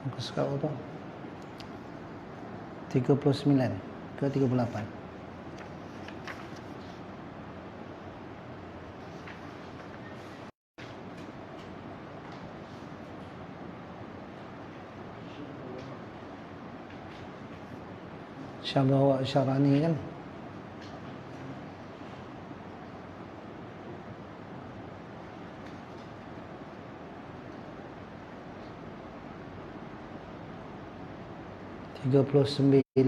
Muka surat apa? 39 ke 38. Syabah Syarani kan? Tiga puluh sembilan.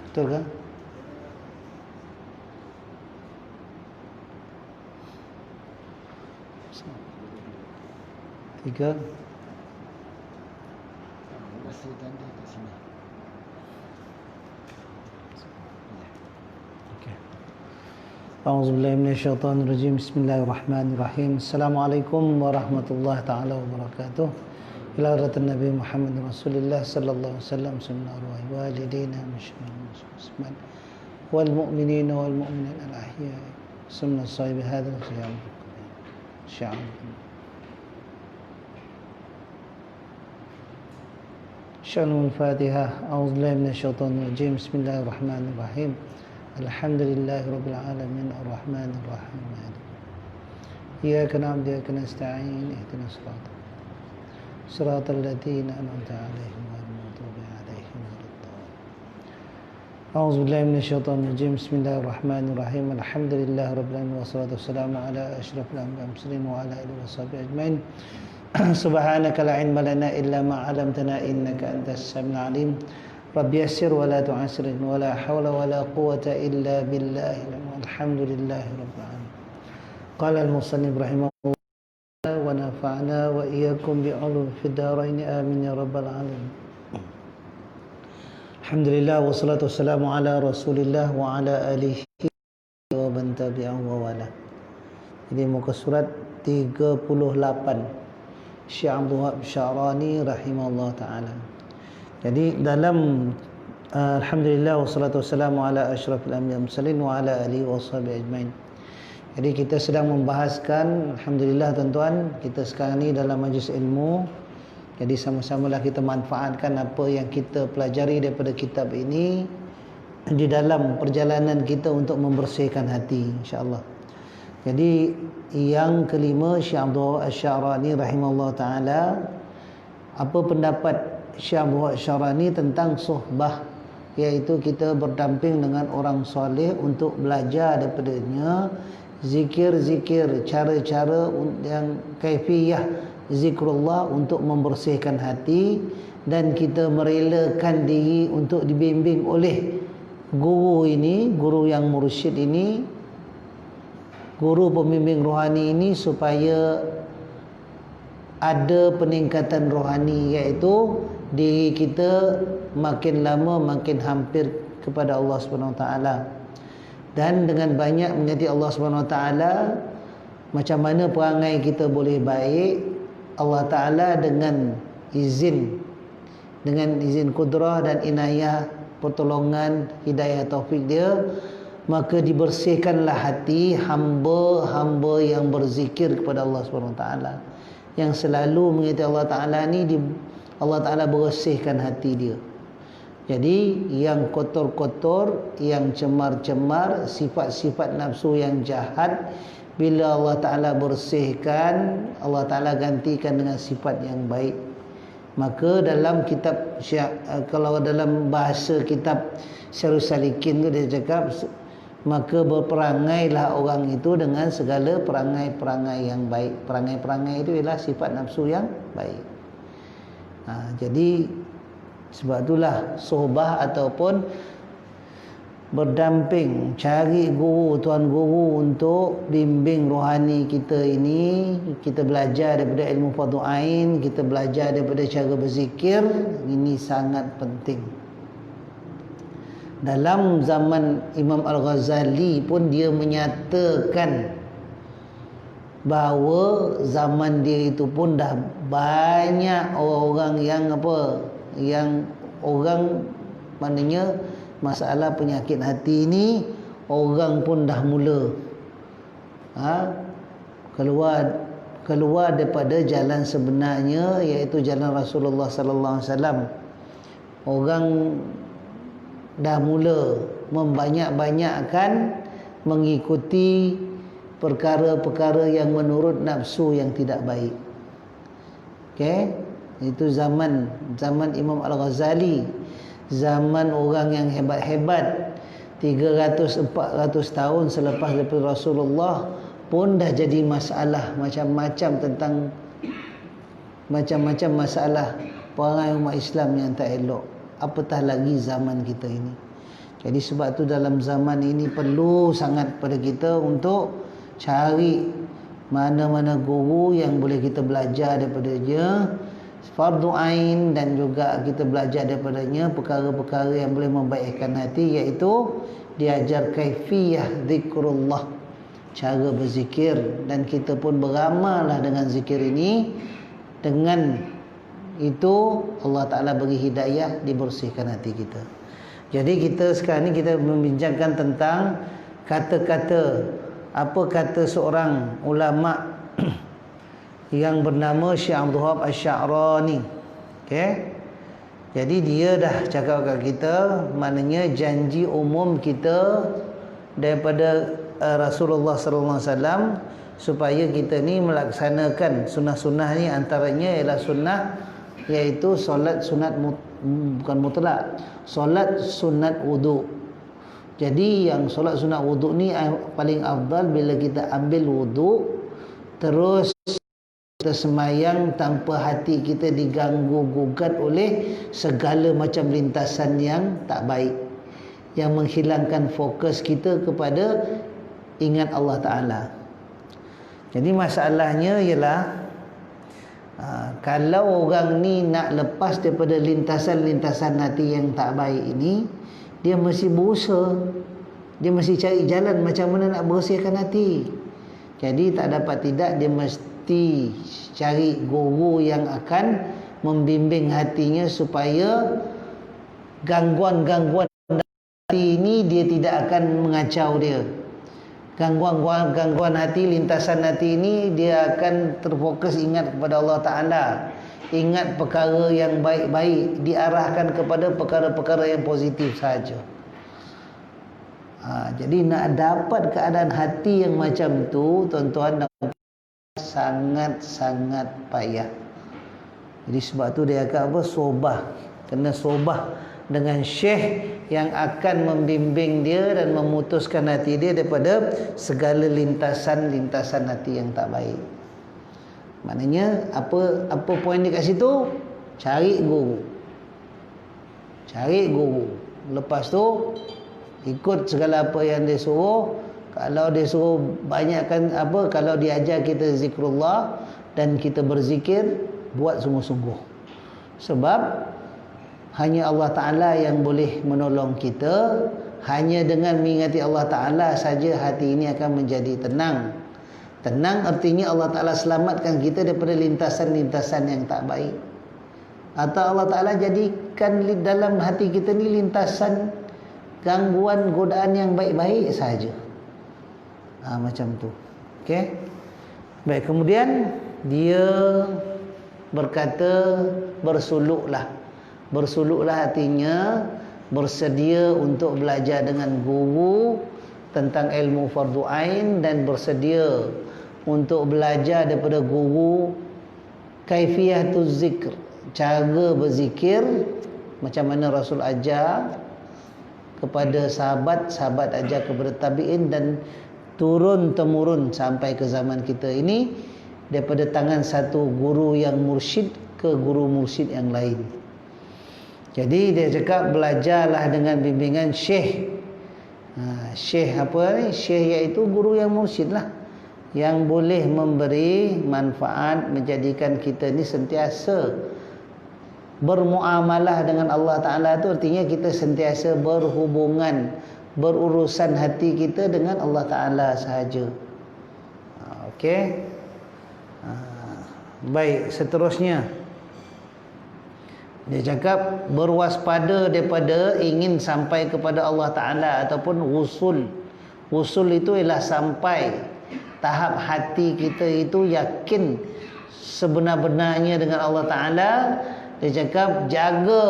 Betul kan? Tiga. A'udzubillahi minasyaitonirrajim. Bismillahirrahmanirrahim. Assalamualaikum warahmatullahi taala wabarakatuh. Ila hadratin Nabi Muhammad Rasulullah sallallahu alaihi wasallam sunnah arwah walidina muslimin wal mu'minina wal mu'minat al ahya sunnah sahib hadha al syam. Syarul Fatihah. A'udzubillahi minasyaitonirrajim. Bismillahirrahmanirrahim. Alhamdulillahi rabbil alamin arrahmanir rahim. Iyyaka na'budu wa iyyaka nasta'in. Ihdinas siratal ladzina an'amta 'alaihim ghairil maghdubi 'alaihim waladdallin. A'udzubillahi minasyaitonir rajim. Bismillahirrahmanirrahim. Alhamdulillahi rabbil alamin wassalatu wassalamu ala asyrafil anbiya'i wal mursalin wa ala alihi washabihi ajmain. Subhanaka la 'ilma lana illa ma 'allamtana innaka antas samiul 'alim. Rabbi yassir wa la tu'assir wa la hawla wa la quwwata illa billahi. Alhamdulillahi rabbil alamin. Qala al-musannif rahimahullah wa nafa'na wa iyyakum bi'ulum fid dharain amin ya rabbal alamin. Alhamdulillah wassalatu wassalamu ala Rasulillah wa ala alihi wa man tabi'ahu wa wala. Ini muka surat 38. Syekh Abdul Wahab Syarani rahimahullah taala. Jadi dalam alhamdulillah wassalatu wassalamu ala asyrafil anbiya'i wal mursalin wa ala alihi washabihi ajmain. Jadi kita sedang membahaskan, alhamdulillah tuan-tuan, kita sekarang ni dalam majlis ilmu. Jadi sama-samalah kita manfaatkan apa yang kita pelajari daripada kitab ini di dalam perjalanan kita untuk membersihkan hati, insya-Allah. Jadi yang kelima, Syekh Abdul Asy-Syarani rahimahullah taala, apa pendapat Syekh Abdul Asy-Syarani tentang suhbah, iaitu kita berdamping dengan orang soleh untuk belajar daripadanya zikir-zikir, cara-cara yang kaifiyah zikrullah untuk membersihkan hati, dan kita merelakan diri untuk dibimbing oleh guru ini, guru yang mursyid ini, guru pembimbing rohani ini, supaya ada peningkatan rohani, iaitu diri kita makin lama makin hampir kepada Allah Subhanahu Wa Taala. Dan dengan banyak mengingati Allah Subhanahu Wa Taala, macam mana perangai kita boleh baik, Allah Taala dengan izin kudrah dan inayah, pertolongan, hidayah, taufik dia, maka dibersihkanlah hati hamba-hamba yang berzikir kepada Allah Subhanahu Wa Taala, yang selalu mengingati Allah Taala ni, Allah Taala bersihkan hati dia. Jadi yang kotor-kotor, yang cemar-cemar, sifat-sifat nafsu yang jahat, bila Allah Ta'ala bersihkan, Allah Ta'ala gantikan dengan sifat yang baik. Maka dalam kitab, kalau dalam bahasa kitab Syarhus Salikin tu dia cakap, maka berperangailah orang itu dengan segala perangai-perangai yang baik. Perangai-perangai itu ialah sifat nafsu yang baik. Jadi sebab itulah sohbah ataupun berdamping, cari guru, tuan guru untuk bimbing rohani kita ini. Kita belajar daripada ilmu fardhu ain, kita belajar daripada cara berzikir. Ini sangat penting. Dalam zaman Imam Al-Ghazali pun dia menyatakan bahawa zaman dia itu pun dah banyak orang yang yang orang, maknanya masalah penyakit hati ni, orang pun dah mula keluar keluar daripada jalan sebenarnya, iaitu jalan Rasulullah sallallahu alaihi wasallam. Orang dah mula membanyak-banyakkan mengikuti perkara-perkara yang menurut nafsu yang tidak baik. Okey, itu zaman Imam Al-Ghazali, zaman orang yang hebat-hebat 300-400 tahun selepas daripada Rasulullah pun dah jadi masalah macam-macam tentang macam-macam masalah perangai umat Islam yang tak elok. Apatah lagi zaman kita ini. Jadi sebab tu dalam zaman ini perlu sangat pada kita untuk cari mana-mana guru yang boleh kita belajar daripadanya fardu ain, dan juga kita belajar daripadanya perkara-perkara yang boleh membaikkan hati, iaitu diajar kaifiyah zikrullah, cara berzikir, dan kita pun beramallah dengan zikir ini. Dengan itu Allah Ta'ala beri hidayah, dibersihkan hati kita. Jadi kita sekarang ni kita membincangkan tentang kata-kata, apa kata seorang ulama yang bernama Syekh Abdul Wahab Asy-Sya'rani. Okey. Jadi dia dah cakap kat kita, maknanya janji umum kita daripada Rasulullah sallallahu alaihi wasallam supaya kita ni melaksanakan sunnah-sunnah ni, antaranya ialah sunnah, iaitu solat sunat bukan mutlak, solat sunat wudu. Jadi yang solat sunat wudu ni paling afdal bila kita ambil wudu terus kita semayang tanpa hati kita diganggu gugat oleh segala macam lintasan yang tak baik, yang menghilangkan fokus kita kepada ingat Allah Ta'ala. Jadi masalahnya ialah kalau orang ni nak lepas daripada lintasan-lintasan hati yang tak baik ini, dia mesti berusaha, dia mesti cari jalan macam mana nak bersihkan hati. Jadi tak dapat tidak, dia mesti cari guru yang akan membimbing hatinya supaya gangguan-gangguan hati ini dia tidak akan mengacau dia. Gangguan hati, lintasan hati ini dia akan terfokus ingat kepada Allah Ta'ala, ingat perkara yang baik-baik, diarahkan kepada perkara-perkara yang positif saja. Jadi nak dapat keadaan hati yang macam tu, tuan-tuan, sangat-sangat payah. Jadi sebab tu dia akan apa? Sobah. Kena sobah dengan syekh yang akan membimbing dia dan memutuskan hati dia daripada segala lintasan-lintasan hati yang tak baik. Maknanya apa poin dia kat situ? Cari guru. Cari guru. Lepas tu ikut segala apa yang dia suruh. Kalau dia suruh banyakkan apa, kalau dia ajar kita zikrullah dan kita berzikir, buat sungguh-sungguh. Sebab hanya Allah Ta'ala yang boleh menolong kita. Hanya dengan mengingati Allah Ta'ala saja hati ini akan menjadi tenang. Tenang artinya Allah Ta'ala selamatkan kita daripada lintasan-lintasan yang tak baik. Atau Allah Ta'ala jadikan dalam hati kita ni lintasan gangguan, godaan yang baik-baik saja. Macam tu. Okey. Baik, kemudian dia berkata bersuluklah. Bersuluklah artinya bersedia untuk belajar dengan guru tentang ilmu fardu ain, dan bersedia untuk belajar daripada guru kaifiyatul zikr, cara berzikir macam mana Rasul ajar kepada sahabat, sahabat ajar kepada tabi'in, dan turun temurun sampai ke zaman kita ini daripada tangan satu guru yang mursyid ke guru mursyid yang lain. Jadi dia cakap belajarlah dengan bimbingan syekh. Syekh apa ni? Syekh iaitu guru yang mursyid lah, yang boleh memberi manfaat, menjadikan kita ni sentiasa bermuamalah dengan Allah Ta'ala. Tu artinya kita sentiasa berhubungan, berurusan hati kita dengan Allah Ta'ala sahaja. Okey. Baik, seterusnya dia cakap berwaspada daripada ingin sampai kepada Allah Ta'ala ataupun wusul. Wusul itu ialah sampai. tahap hati kita itu yakin sebenar-benarnya dengan Allah Ta'ala, dia cakap jaga.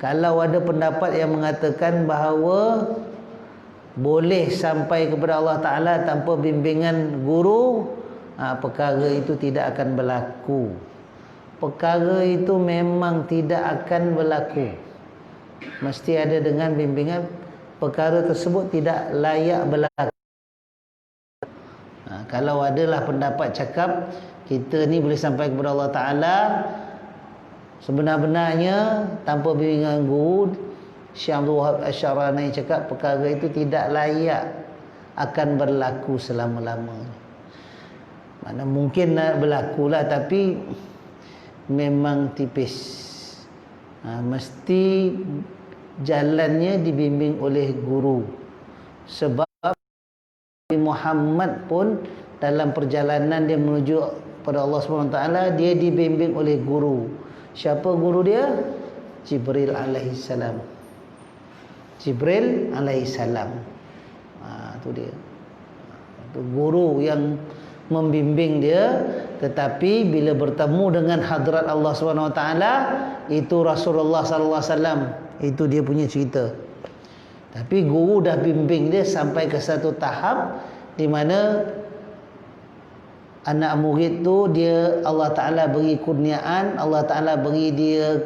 Kalau ada pendapat yang mengatakan bahawa boleh sampai kepada Allah Ta'ala tanpa bimbingan guru, perkara itu tidak akan berlaku. Perkara itu memang tidak akan berlaku. Mesti ada dengan bimbingan. Perkara tersebut tidak layak berlaku. Kalau adalah pendapat cakap kita ni boleh sampai kepada Allah Ta'ala sebenar-benarnya tanpa bimbingan guru, Syekh Abdul Wahab Asy-Syarani cakap perkara itu tidak layak akan berlaku selama-lamanya. Mana mungkin nak berlaku lah, tapi memang tipis. Mesti jalannya dibimbing oleh guru. Sebab Muhammad pun dalam perjalanan dia menuju pada Allah SWT, dia dibimbing oleh guru. Siapa guru dia? Jibril alaihissalam. Jibril alaihissalam. Itu dia. Itu guru yang membimbing dia. Tetapi bila bertemu dengan hadrat Allah SWT, itu Rasulullah SAW. Itu dia punya cerita. Tapi guru dah bimbing dia sampai ke satu tahap di mana anak murid tu dia Allah Ta'ala beri kurniaan, Allah Ta'ala beri dia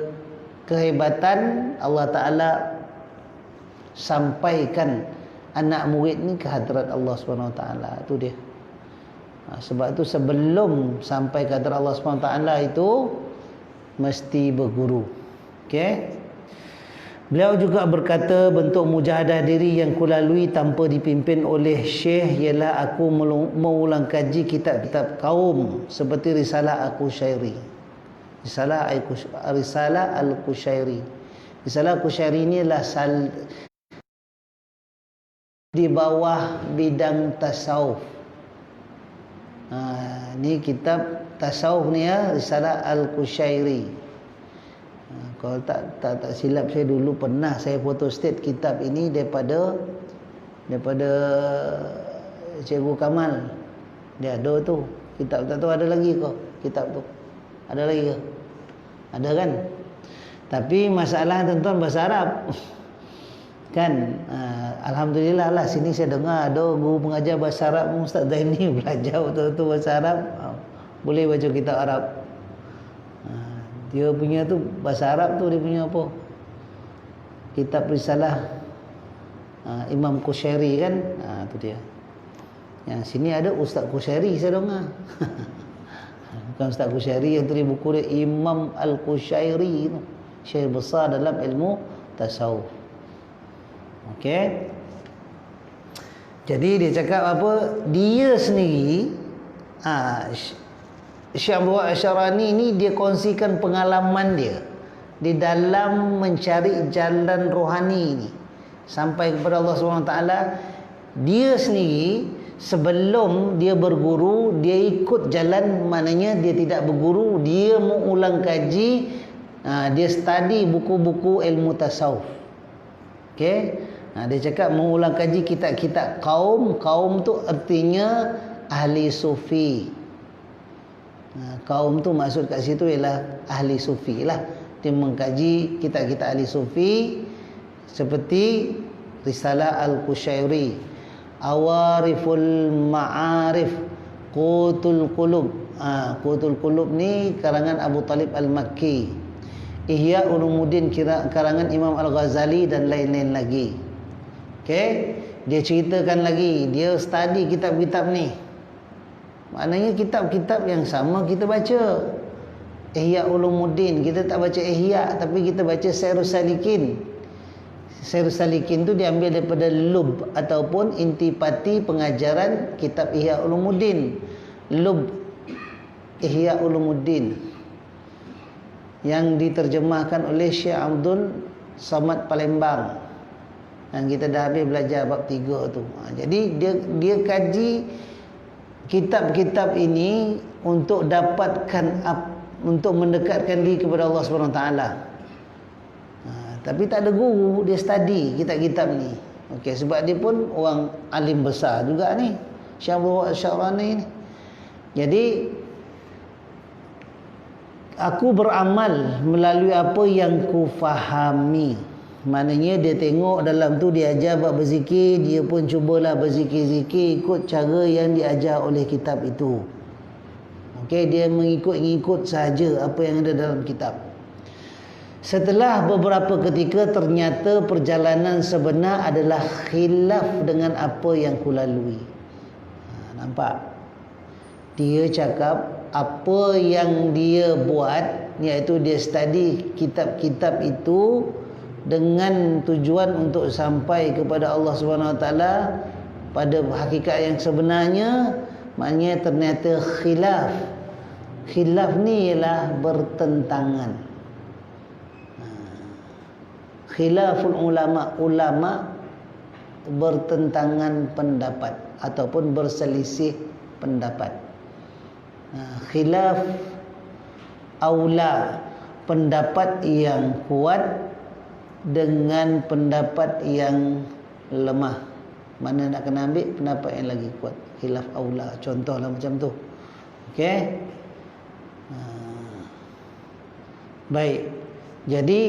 kehebatan, Allah Ta'ala sampaikan anak murid ni ke hadrat Allah SWT. Itu dia. Sebab tu sebelum sampai ke hadrat Allah SWT itu mesti berguru. Okey. Beliau juga berkata, bentuk mujahadah diri yang kulalui tanpa dipimpin oleh Syekh ialah aku mengulang kaji kitab-kitab kaum seperti Risalah Al-Qushairi. Risalah Al-Qushairi. Risalah Al-Qushairi ni adalah di bawah bidang tasawuf. Ni kitab tasawuf ni ya, Risalah Al-Qushairi. Kalau tak silap saya dulu pernah saya photostat kitab ini daripada Cikgu Kamal. Dia ada tu. Kitab tak tahu ada lagi ke kitab tu. Ada lagi ke? Ada kan? Tapi masalah tuan-tuan bahasa Arab. Kan? Alhamdulillah lah sini saya dengar ada guru pengajar bahasa Arab Ustaz Zaini belajar betul-betul bahasa Arab. Boleh baca kitab Arab. Dia punya tu bahasa Arab tu dia punya apa? Kitab Risalah Imam Qushairi kan? Tu dia. Yang sini ada Ustaz Qushairi saya dengar. Bukan Ustaz Qushairi yang tulis buku dia, Imam Al-Qushairi tu. Syekh besar dalam ilmu tasawuf. Okey. Jadi dia cakap apa? Dia sendiri Syekh Abdul Wahab Asy-Syarani ni dia kongsikan pengalaman dia di dalam mencari jalan rohani ni sampai kepada Allah SWT. Dia sendiri sebelum dia berguru, dia ikut jalan, maknanya dia tidak berguru, dia mengulang kaji, dia study buku-buku ilmu tasawuf. Okey. Dia cakap mengulang kaji kitab-kitab kaum. Kaum tu artinya ahli sufi. Kaum tu maksud kat situ ialah ahli sufi lah. Dia mengkaji kitab-kitab ahli sufi seperti Risalah Al-Qushairi, Awariful Ma'arif, Qutul Qulub. Qutul Qulub ni karangan Abu Talib Al-Makki. Ihya Ulumuddin karangan Imam Al-Ghazali dan lain-lain lagi. Okey, dia ceritakan lagi, dia study kitab-kitab ni. Maknanya kitab-kitab yang sama kita baca. Ihya Ulumuddin, kita tak baca Ihya, tapi kita baca Syairus Salikin. Syairus Salikin tu diambil daripada lub ataupun intipati pengajaran kitab Ihya Ulumuddin. Lub Ihya Ulumuddin yang diterjemahkan oleh Syekh Abdul Samad Palembang. Dan kita dah habis belajar bab 3 tu. Jadi dia kaji kitab-kitab ini untuk untuk mendekatkan diri kepada Allah SWT. Tapi tak ada guru, dia study kitab-kitab ni. Okey, sebab dia pun orang alim besar juga ni, Syekh Abdul Wahab Asy-Sya'rani ni. Jadi aku beramal melalui apa yang ku fahami. Maknanya dia tengok dalam tu dia ajar bab berzikir, dia pun cubalah berzikir-zikir ikut cara yang diajar oleh kitab itu. Okey, dia mengikut-ngikut saja apa yang ada dalam kitab. Setelah beberapa ketika ternyata perjalanan sebenar adalah khilaf dengan apa yang ku lalui. Nampak? Dia cakap apa yang dia buat, iaitu dia study kitab-kitab itu dengan tujuan untuk sampai kepada Allah Subhanahu Wa Taala pada hakikat yang sebenarnya. Maknanya ternyata khilaf. Khilaf ni ialah bertentangan. Khilaful ulama, ulama bertentangan pendapat ataupun berselisih pendapat. Khilaf aula, pendapat yang kuat dengan pendapat yang lemah. Mana nak kena ambil pendapat yang lagi kuat? Khilaf aula, contohlah macam tu. Okey. Baik. Jadi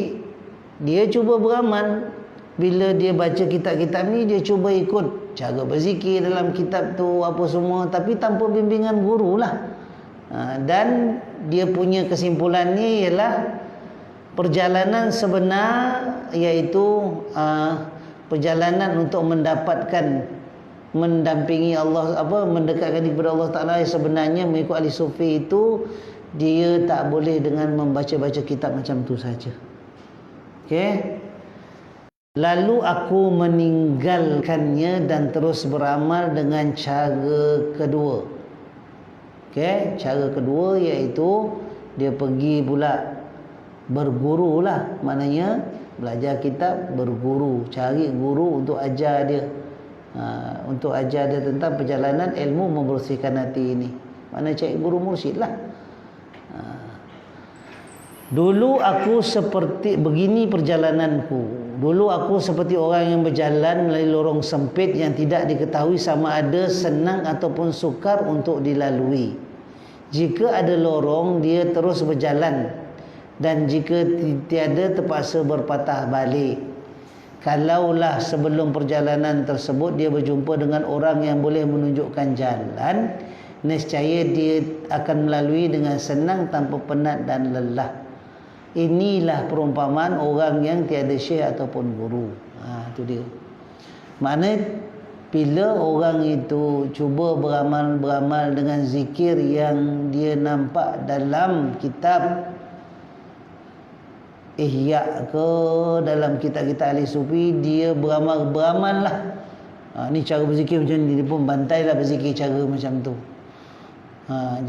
dia cuba beramal. Bila dia baca kitab-kitab ni, dia cuba ikut cara berzikir dalam kitab tu apa semua, tapi tanpa bimbingan guru lah. Dan dia punya kesimpulan ni ialah perjalanan sebenar, iaitu perjalanan untuk mendapatkan, mendampingi Allah, mendekatkan diri kepada Allah Ta'ala yang sebenarnya mengikut ahli sufi itu, dia tak boleh dengan membaca-baca kitab macam tu saja. Okey. Lalu aku meninggalkannya dan terus beramal dengan cara kedua. Okey, cara kedua iaitu dia pergi pula berguru lah. Maknanya belajar kitab, berguru, cari guru untuk ajar dia. Untuk ajar dia tentang perjalanan ilmu membersihkan hati ini. Maknanya cari guru mursyid lah. Dulu aku seperti begini perjalananku. Dulu aku seperti orang yang berjalan melalui lorong sempit yang tidak diketahui sama ada senang ataupun sukar untuk dilalui. Jika ada lorong, dia terus berjalan, dan jika tiada, terpaksa berpatah balik. Kalaulah sebelum perjalanan tersebut dia berjumpa dengan orang yang boleh menunjukkan jalan, nescaya dia akan melalui dengan senang tanpa penat dan lelah. Inilah perumpamaan orang yang tiada syekh ataupun guru. Itu dia. Maknanya bila orang itu cuba beramal dengan zikir yang dia nampak dalam kitab Ihya ke dalam kitab-kitab ahli sufi, dia beramal lah. Ni cara berzikir macam ni, dia pun bantailah berzikir cara macam tu.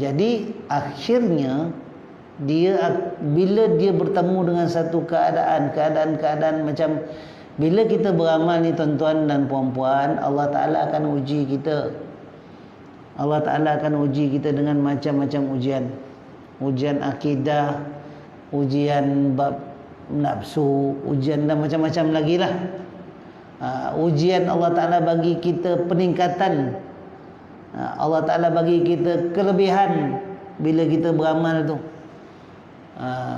Jadi akhirnya dia, bila dia bertemu dengan satu keadaan macam, bila kita beramal ni tuan-tuan dan puan-puan, Allah Ta'ala akan uji kita. Allah Ta'ala akan uji kita dengan macam-macam ujian. Ujian akidah, ujian bab nafsu, ujian dan macam-macam lagi lah. Ujian Allah Ta'ala bagi kita peningkatan. Allah Ta'ala bagi kita kelebihan bila kita beramal tu.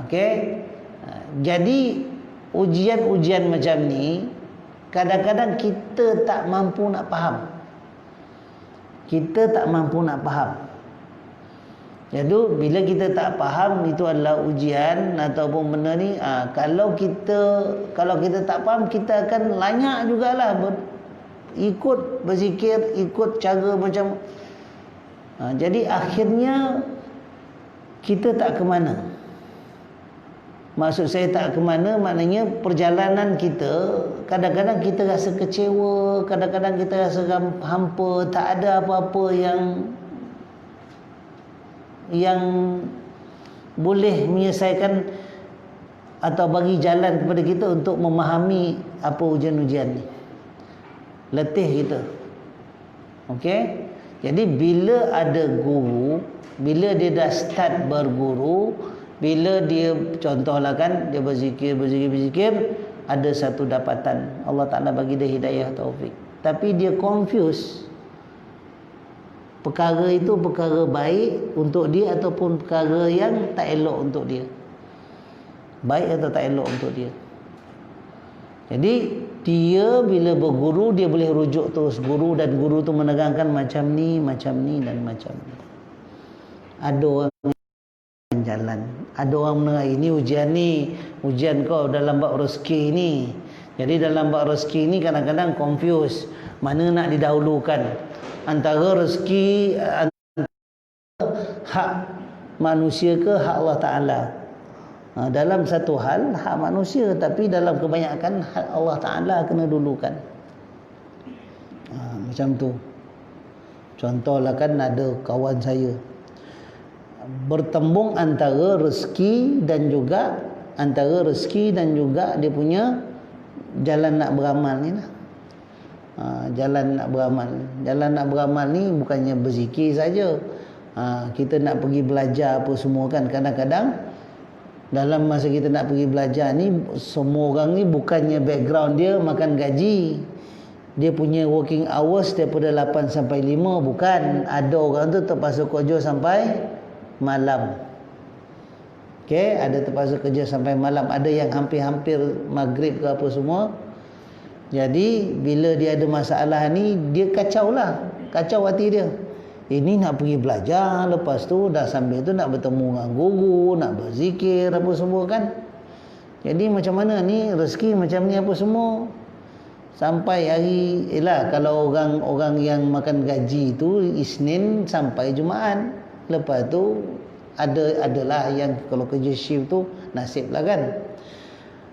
Okey. Jadi ujian-ujian macam ni kadang-kadang kita tak mampu nak faham. Kita tak mampu nak faham. Jadi bila kita tak faham itu adalah ujian ataupun benda ni, kalau kita tak faham, kita akan lanyak jugalah ikut berzikir, ikut cara macam. Jadi akhirnya kita tak ke mana. Maksud saya tak ke mana, maknanya perjalanan kita kadang-kadang kita rasa kecewa, kadang-kadang kita rasa hampa, tak ada apa-apa yang boleh menyelesaikan atau bagi jalan kepada kita untuk memahami apa ujian-ujian ni. Letih kita. Okey? Jadi bila ada guru, bila dia dah start berguru, bila dia contohlah kan, dia berzikir, ada satu dapatan, Allah Ta'ala bagi dia hidayah taufik, tapi dia confuse perkara itu perkara baik untuk dia ataupun perkara yang tak elok untuk dia, baik atau tak elok untuk dia. Jadi dia bila berguru, dia boleh rujuk terus guru, dan guru tu menerangkan macam ni dan macam ni. Ada orang jalan, ada orang menerang ini ujian kau dalam bab rezeki ni. Jadi dalam bab rezeki ni kadang-kadang confuse mana nak didahulukan, antara rezeki hak manusia ke hak Allah Ta'ala. Dalam satu hal hak manusia, tapi dalam kebanyakan hak Allah Ta'ala kena dulukan. Macam tu. Contohlah, kan ada kawan saya bertembung antara rezeki dan juga dia punya jalan nak beramal ni lah. Jalan nak beramal ni bukannya berzikir saja. Kita nak pergi belajar apa semua kan, kadang-kadang dalam masa kita nak pergi belajar ni, semua orang ni bukannya background dia makan gaji, dia punya working hours daripada 8 sampai 5, bukan. Ada orang tu terpaksa kerja sampai malam. Okey, ada terpaksa kerja sampai malam, ada yang hampir-hampir maghrib ke apa semua. Jadi bila dia ada masalah ni, dia kacau hati dia. Ini nak pergi belajar, lepas tu dah sambil tu nak bertemu dengan guru, nak berzikir apa semua kan. Jadi macam mana ni rezeki macam ni apa semua. Sampai hari, kalau orang yang makan gaji tu Isnin sampai Jumaat. Lepas tu adalah yang kalau kerja shift tu nasib lah kan.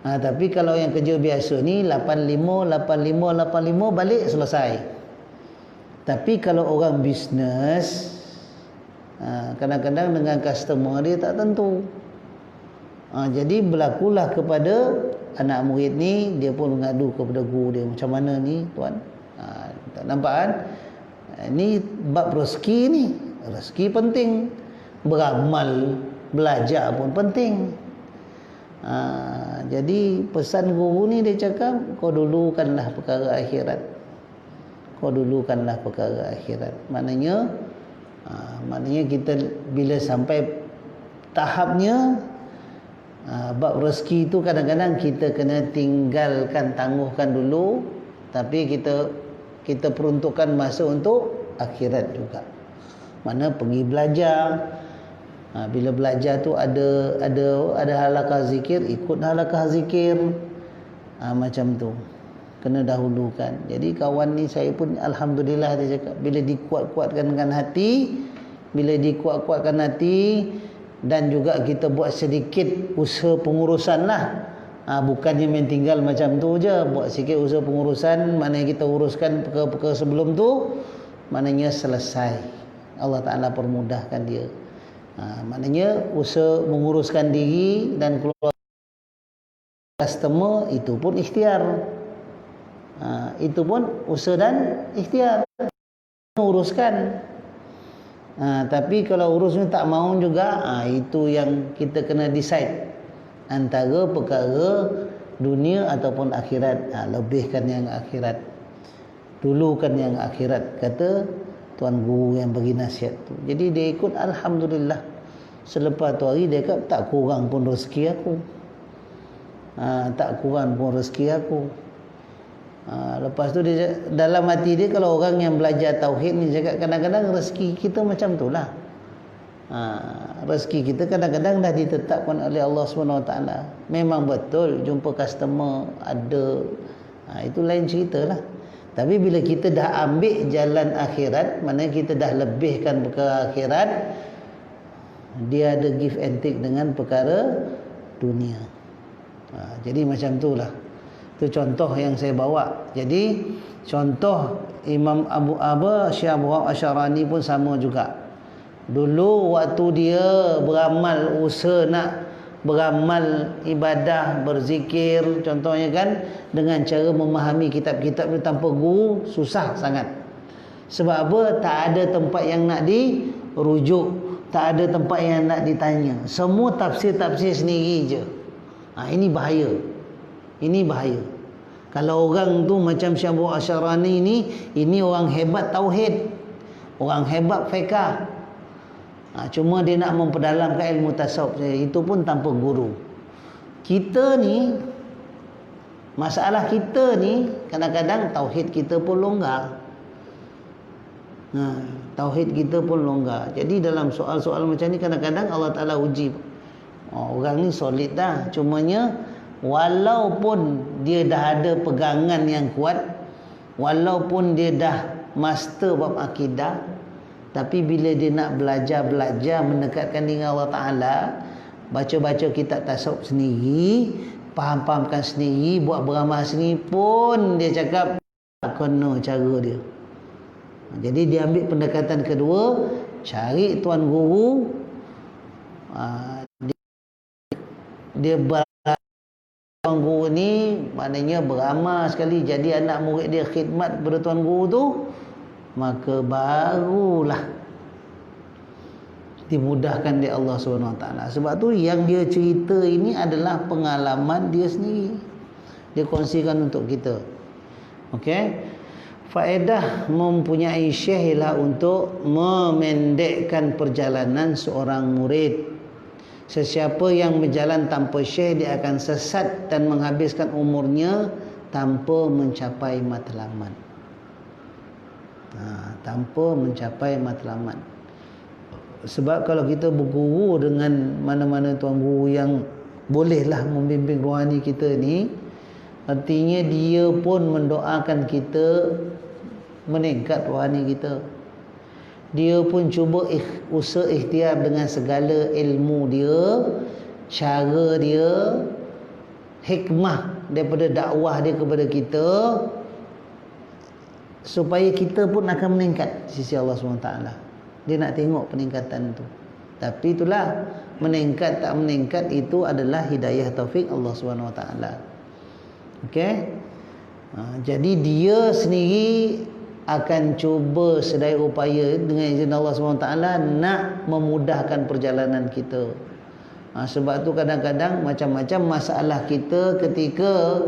Tapi kalau yang kerja biasa ni 85 balik selesai. Tapi kalau orang bisnes, kadang-kadang dengan customer dia tak tentu. Jadi berlakulah kepada anak murid ni, dia pun mengadu kepada guru dia, macam mana ni tuan? Tak nampak kan? Ni bab rezeki ni. Rezeki penting. Beramal, belajar pun penting. Jadi pesan guru ni dia cakap, kau dulukanlah perkara akhirat. Maknanya kita bila sampai tahapnya bab rezeki itu kadang-kadang kita kena tinggalkan, tangguhkan dulu, tapi kita peruntukkan masa untuk akhirat juga. Mana pergi belajar. Bila belajar tu ada halaqah zikir, ikut halaqah zikir. Macam tu. Kena dahulukan. Jadi kawan ni saya pun alhamdulillah, dia cakap bila dikuat-kuatkan hati, dan juga kita buat sedikit usaha pengurusan lah. Bukannya main tinggal macam tu je, buat sikit usaha pengurusan, maknanya kita uruskan perkara-perkara sebelum tu, maknanya selesai. Allah Ta'ala permudahkan dia. Maknanya usaha menguruskan diri dan keluarga customer itu pun ikhtiar. Itu pun usaha dan ikhtiar uruskan. Tapi kalau urusnya tak mau juga, itu yang kita kena decide antara perkara dunia ataupun akhirat. Lebihkan yang akhirat, dulukan yang akhirat, kata tuan guru yang bagi nasihat tu. Jadi dia ikut, alhamdulillah. Selepas tu hari dia kata tak kurang pun rezeki aku. Lepas tu dia, dalam hati dia, kalau orang yang belajar tauhid ni cakap, kadang-kadang rezeki kita macam tu lah. Rezeki kita kadang-kadang dah ditetapkan oleh Allah SWT. Memang betul jumpa customer ada, itu lain cerita lah. Tapi bila kita dah ambil jalan akhirat, maknanya kita dah lebihkan perkara akhirat, dia ada give and take dengan perkara dunia. Jadi macam tu lah. Itu contoh yang saya bawa. Jadi contoh Imam Syekh Abu Asy'arani pun sama juga. Dulu waktu dia beramal, usaha nak beramal ibadah, berzikir contohnya kan, dengan cara memahami kitab-kitab itu tanpa guru, susah sangat. Sebab apa? Tak ada tempat yang nak dirujuk, tak ada tempat yang nak ditanya. Semua tafsir-tafsir sendiri je. Ini bahaya. Ini bahaya. Kalau orang tu macam Syekh Abu Asy'arani ini orang hebat tauhid, orang hebat fiqh. Cuma dia nak memperdalamkan ilmu tasawuf, itu pun tanpa guru. Kita ni, masalah kita ni kadang-kadang tauhid kita pun longgar. Tauhid kita pun longgar. Jadi dalam soal-soal macam ni kadang-kadang Allah Ta'ala uji. Orang ni solid dah, cumanya walaupun dia dah ada pegangan yang kuat, walaupun dia dah master bab akidah, tapi bila dia nak belajar mendekatkan dengan Allah Ta'ala, baca-baca kitab tasawuf sendiri, faham-fahamkan sendiri, buat beramal sendiri pun dia cakap kena cara dia. Jadi dia ambil pendekatan kedua, cari tuan guru, dia tuan guru ni maknanya beramal sekali, jadi anak murid dia khidmat kepada tuan guru tu, maka barulah dimudahkan oleh Allah SWT. Sebab tu yang dia cerita ini adalah pengalaman dia sendiri, dia kongsikan untuk kita. Okey, faedah mempunyai syekh ialah untuk memendekkan perjalanan seorang murid. Sesiapa yang berjalan tanpa syekh, dia akan sesat dan menghabiskan umurnya tanpa mencapai matlamat. Tanpa mencapai matlamat. Sebab kalau kita berguru dengan mana-mana tuan guru yang bolehlah membimbing rohani kita ni, artinya dia pun mendoakan kita meningkat rohani kita. Dia pun cuba usaha ikhtiar dengan segala ilmu dia, cara dia, hikmah daripada dakwah dia kepada kita, supaya kita pun akan meningkat di sisi Allah SWT. Dia nak tengok peningkatan tu. Tapi itulah, meningkat tak meningkat itu adalah hidayah taufik Allah SWT. Okey. Jadi dia sendiri akan cuba sedaya upaya dengan izin Allah SWT nak memudahkan perjalanan kita. Sebab tu kadang-kadang macam-macam masalah kita ketika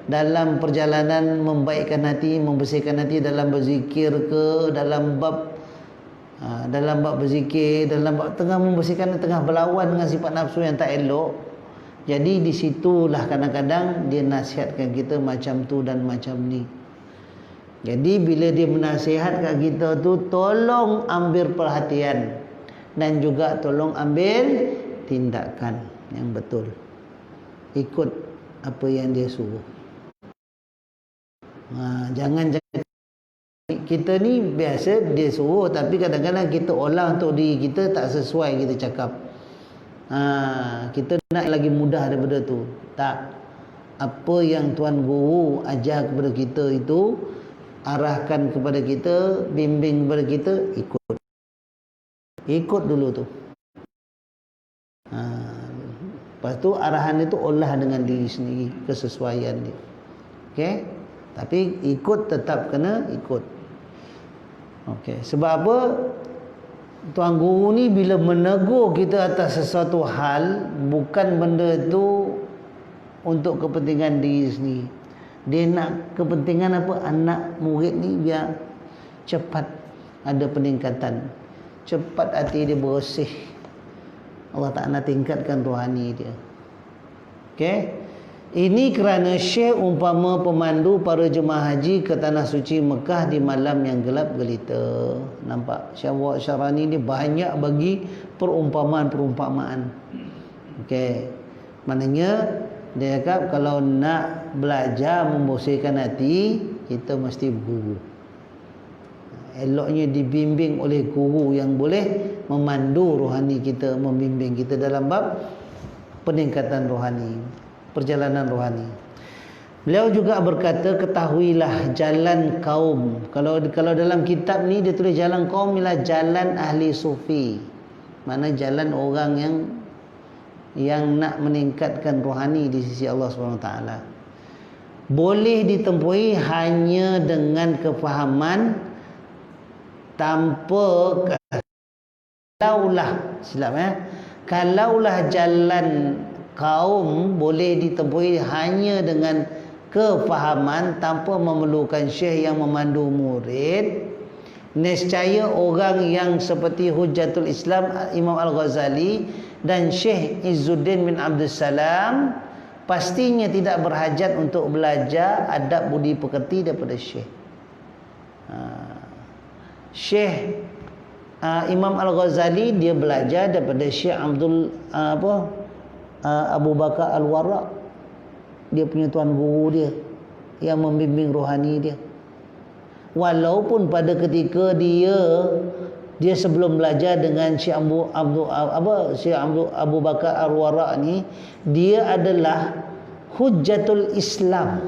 dalam perjalanan membaikkan hati, membersihkan hati dalam berzikir ke, dalam bab berzikir, dalam bab tengah membersihkan, tengah berlawan dengan sifat nafsu yang tak elok. Jadi di situlah kadang-kadang dia nasihatkan kita macam tu dan macam ni. Jadi bila dia menasihatkan kita tu, tolong ambil perhatian dan juga tolong ambil tindakan yang betul. Ikut apa yang dia suruh. Jangan kita ni biasa dia suruh, tapi kadang-kadang kita olah untuk diri kita tak sesuai kita cakap. Kita nak lagi mudah daripada tu. Tak. Apa yang tuan guru ajar kepada kita itu, arahkan kepada kita, bimbing kepada kita, ikut dulu tu. Lepas tu arahan itu olah dengan diri sendiri, kesesuaian dia. Okey, tapi ikut tetap kena ikut. Okey, sebab apa? Tuan guru ni bila menegur kita atas sesuatu hal, bukan benda tu untuk kepentingan diri sendiri. Dia nak kepentingan apa? Anak murid ni biar cepat ada peningkatan, cepat hati dia bersih, Allah Ta'ala tingkatkan rohani dia. Okey, ini kerana Syekh umpama pemandu para jemaah haji ke tanah suci Mekah di malam yang gelap gelita. Nampak? Syekh Abu Asy'arani ni banyak bagi perumpamaan-perumpamaan. Okey, maknanya dia cakap kalau nak belajar membersihkan hati, kita mesti berguru. Eloknya dibimbing oleh guru yang boleh memandu rohani kita, membimbing kita dalam bab peningkatan rohani, perjalanan rohani. Beliau juga berkata, ketahuilah jalan kaum. Kalau dalam kitab ni dia tulis jalan kaum ialah jalan ahli sufi. Mana jalan orang yang nak meningkatkan rohani di sisi Allah SWT. Boleh ditempuhi hanya dengan kefahaman, tanpa kalaulah jalan kaum boleh ditempuhi hanya dengan kefahaman tanpa memerlukan syekh yang memandu murid, nescaya orang yang seperti Hujjatul Islam Imam Al-Ghazali dan Syekh Izzuddin bin Abdul Salam pastinya tidak berhajat untuk belajar adab budi pekerti daripada syekh. Syekh Imam Al-Ghazali dia belajar daripada Syekh Abu Bakar Al-Warraq. Dia punya tuan guru dia yang membimbing rohani dia. Walaupun pada ketika dia sebelum belajar dengan Syekh Abu Bakar Al-Warraq ni, dia adalah Hujjatul Islam.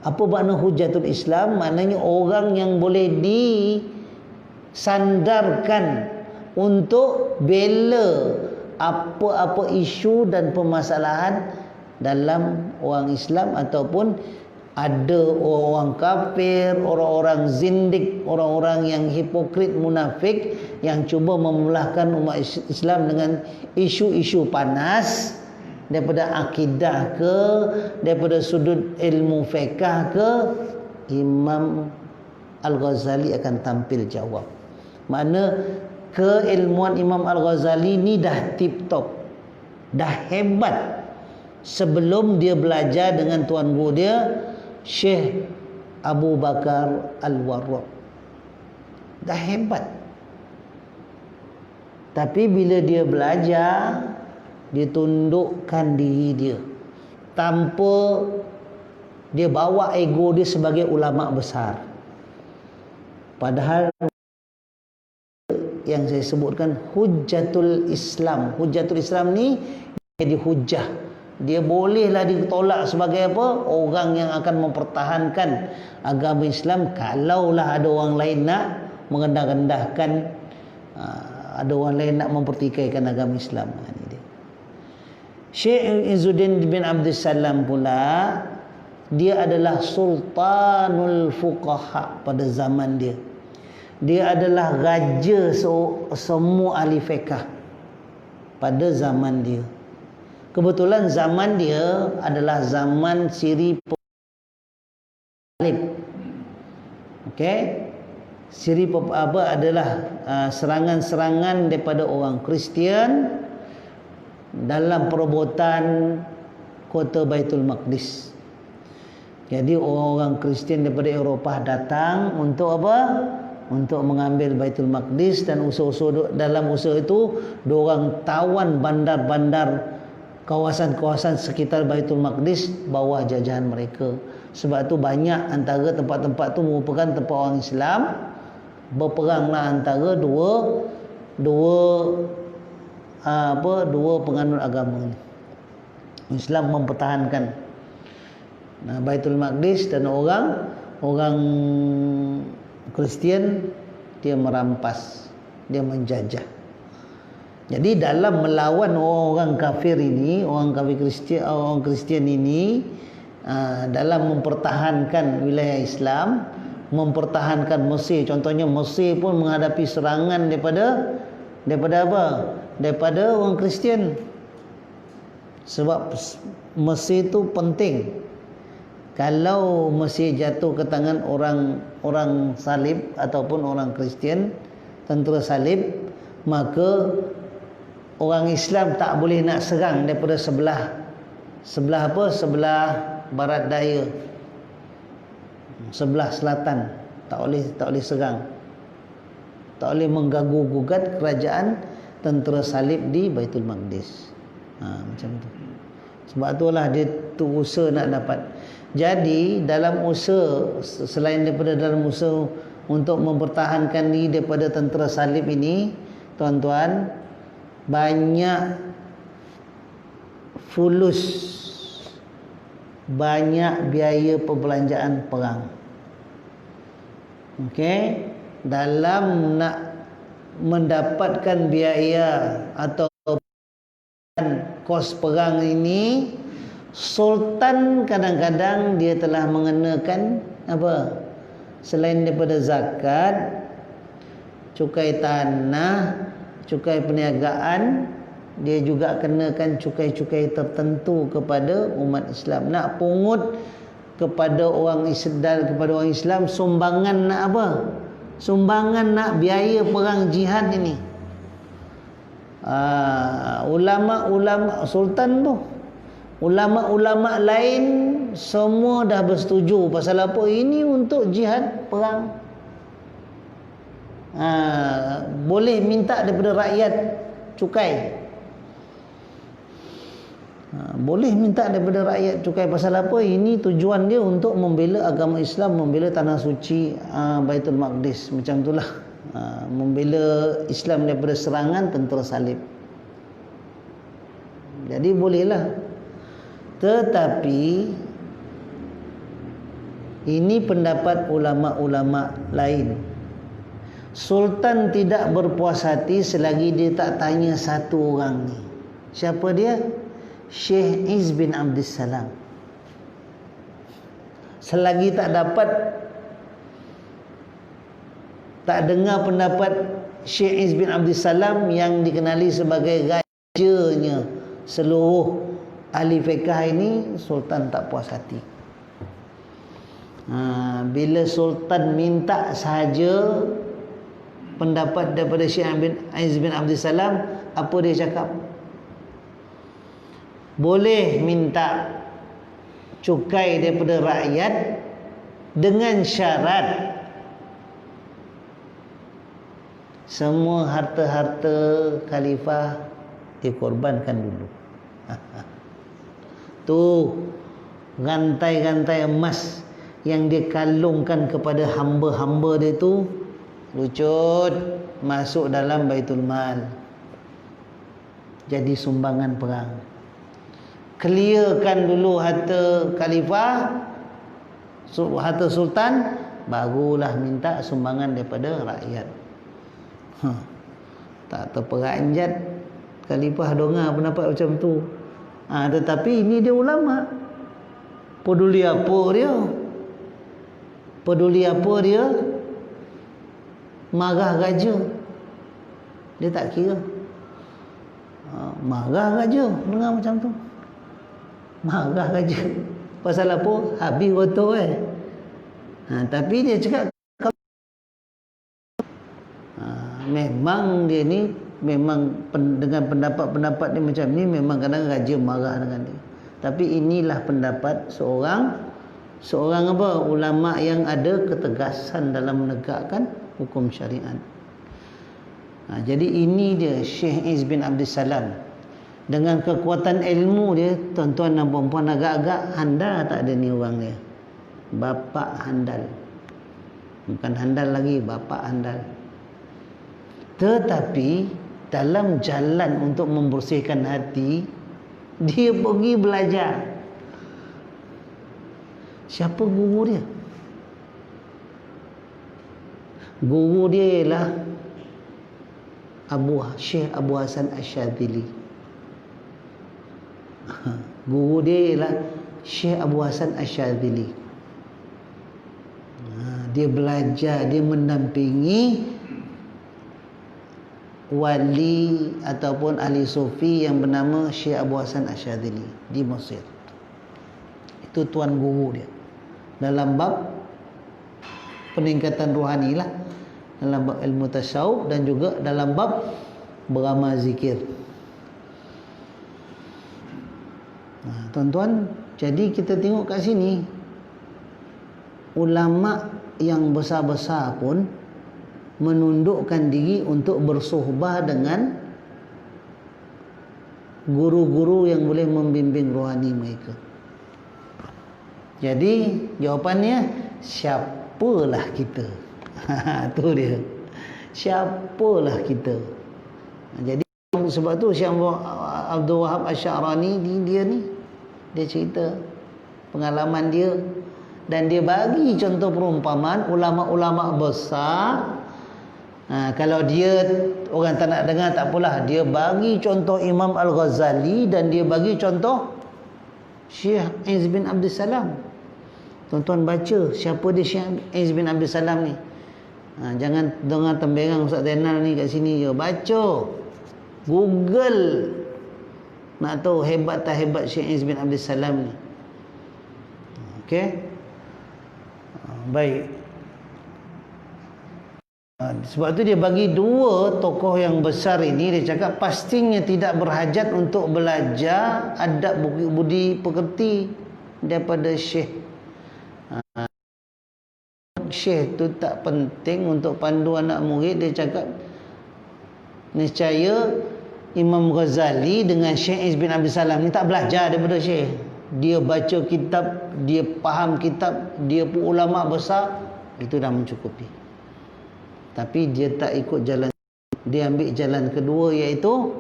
Apa makna Hujjatul Islam? Maknanya orang yang boleh disandarkan untuk bela apa-apa isu dan permasalahan dalam orang Islam, ataupun ada orang kafir, orang-orang zindik, orang-orang yang hipokrit, munafik yang cuba memulahkan umat Islam dengan isu-isu panas daripada akidah ke, daripada sudut ilmu fiqh ke, Imam Al-Ghazali akan tampil jawab. Makna keilmuan Imam Al-Ghazali ni dah tip top, dah hebat sebelum dia belajar dengan tuan guru dia Syekh Abu Bakar Al-Warraq. Dah hebat. Tapi bila dia belajar, dia tundukkan diri dia tanpa dia bawa ego dia sebagai ulama besar. Padahal yang saya sebutkan Hujjatul Islam. Hujjatul Islam ni jadi hujah. Dia bolehlah ditolak sebagai apa? Orang yang akan mempertahankan agama Islam kalaulah ada orang lain nak merendah-rendahkan, ada orang lain nak mempertikaikan agama Islam. Ini dia. Syekh Izzuddin bin Abdul Salam pula, dia adalah Sultanul Fuqaha pada zaman dia. Dia adalah raja semua ahli fiqh pada zaman dia. Kebetulan zaman dia adalah zaman Siri Salib. Okey. Siri adalah serangan-serangan daripada orang Kristian dalam perebutan kota Baitul Maqdis. Jadi orang-orang Kristian daripada Eropah datang untuk apa? Untuk mengambil Baitul Maqdis, dan dalam usaha itu diorang tawan bandar-bandar kawasan-kawasan sekitar Baitul Maqdis bawah jajahan mereka. Sebab tu banyak antara tempat-tempat tu merupakan tempat orang Islam. Berperanglah antara dua penganut agama ni. Islam mempertahankan Baitul Maqdis, dan orang Kristian dia merampas, dia menjajah. Jadi dalam melawan orang kafir ini, orang Kristian ini, dalam mempertahankan wilayah Islam, mempertahankan Mesir. Contohnya Mesir pun menghadapi serangan daripada apa? Daripada orang Kristian. Sebab Mesir itu penting. Kalau Mesir jatuh ke tangan orang salib ataupun orang Kristian, tentera salib, maka orang Islam tak boleh nak serang daripada sebelah barat daya, sebelah selatan. Tak boleh serang. Tak boleh mengganggu gugat kerajaan tentera salib di Baitul Maqdis. Macam tu. Sebab itulah dia usaha nak dapat. Jadi dalam usaha, selain daripada dalam usaha untuk mempertahankan diri daripada tentera salib ini, tuan-tuan, banyak fulus, banyak biaya perbelanjaan perang. Okey, dalam nak mendapatkan biaya atau kos perang ini, Sultan kadang-kadang dia telah mengenakan apa? Selain daripada zakat, cukai tanah, cukai perniagaan, dia juga kenakan cukai-cukai tertentu kepada umat Islam. Nak pungut kepada orang Islam, sumbangan nak apa? Sumbangan nak biaya perang jihad ini. Ulama-ulama sultan tu, ulama-ulama lain semua dah bersetuju pasal apa? Ini untuk jihad perang. Boleh minta daripada rakyat cukai. Boleh minta daripada rakyat cukai pasal apa? Ini tujuan dia untuk membela agama Islam, membela tanah suci Baitul Maqdis, macam itulah. Membela Islam daripada serangan tentera salib. Jadi bolehlah. Tetapi ini pendapat ulama-ulama lain. Sultan tidak berpuas hati selagi dia tak tanya satu orang ni. Siapa dia? Syekh Izz bin Abdul Salam. Selagi tak dengar pendapat Syekh Izz bin Abdul Salam yang dikenali sebagai rajanya seluruh ahli fiqh ini, Sultan tak puas hati. Bila Sultan minta sahaja pendapat daripada Syekh Izz bin Abdul Salam, apa dia cakap? Boleh minta cukai daripada rakyat dengan syarat semua harta-harta khalifah dikorbankan dulu. Tu rantai-rantai emas yang dia kalungkan kepada hamba-hamba dia tu lucut masuk dalam Baitul Mal, jadi sumbangan perang. Clearkan dulu harta khalifah, harta sultan, barulah minta sumbangan daripada rakyat. Tak terperanjat khalifah dengar pendapat macam tu. Tetapi ini dia ulama. Peduli apa dia? Peduli apa dia? Marah raja, dia tak kira. Marah raja dengar macam tu. Marah raja pasal apa? Habis kotor tapi dia cakap memang dia ni memang dengan pendapat-pendapat dia macam ni, memang kadang raja marah dengan dia. Tapi inilah pendapat seorang apa? Ulama yang ada ketegasan dalam menegakkan hukum syariat. Jadi ini dia Syekh Izz bin Abdul Salam. Dengan kekuatan ilmu dia, tuan-tuan dan puan-puan, agak-agak handal tak ada ni orang dia. Bapa handal. Bukan handal lagi, bapa handal. Tetapi dalam jalan untuk membersihkan hati, dia pergi belajar. Siapa guru dia? Guru dia ialah Syekh Abu Hasan Asyadzili. Guru dia ialah Syekh Abu Hasan Asyadzili. Dia belajar, dia mendampingi wali ataupun ahli sufi yang bernama Syekh Abu Hasan Asyadzili di Mesir. Itu tuan guru dia dalam bab peningkatan rohani lah, dalam bab ilmu tasawuf dan juga dalam bab beramal zikir. Tuan-tuan, jadi kita tengok kat sini, ulama yang besar-besar pun menundukkan diri untuk bersuhbah dengan guru-guru yang boleh membimbing rohani mereka. Jadi jawapannya, siapalah kita? Tu dia. Siapalah kita? Jadi sebab tu Syekh Abdul Wahab Asy'arani dia cerita pengalaman dia, dan dia bagi contoh perumpamaan ulama-ulama besar. Kalau dia orang tak nak dengar tak apalah, dia bagi contoh Imam Al-Ghazali dan dia bagi contoh Syekh Izz bin Abdul Salam. Tuan-tuan baca siapa dia Syekh Izz bin Abdul Salam ni. Jangan dengar temberang Ustaz Zainal ni kat sini je. Baca, Google nak tahu hebat tak hebat Syekh Izz bin Abdul Salam ni. Okey. Baik. Sebab tu dia bagi dua tokoh yang besar ini, dia cakap pastinya tidak berhajat untuk belajar adab budi pekerti daripada Syekh. Syekh tu tak penting untuk pandu anak murid. Dia cakap nescaya Imam Ghazali dengan Syekh Izz bin Abdul Salam ni tak belajar daripada Syekh. Dia baca kitab, dia faham kitab, dia pun ulama besar, itu dah mencukupi. Tapi dia tak ikut jalan, dia ambil jalan kedua, iaitu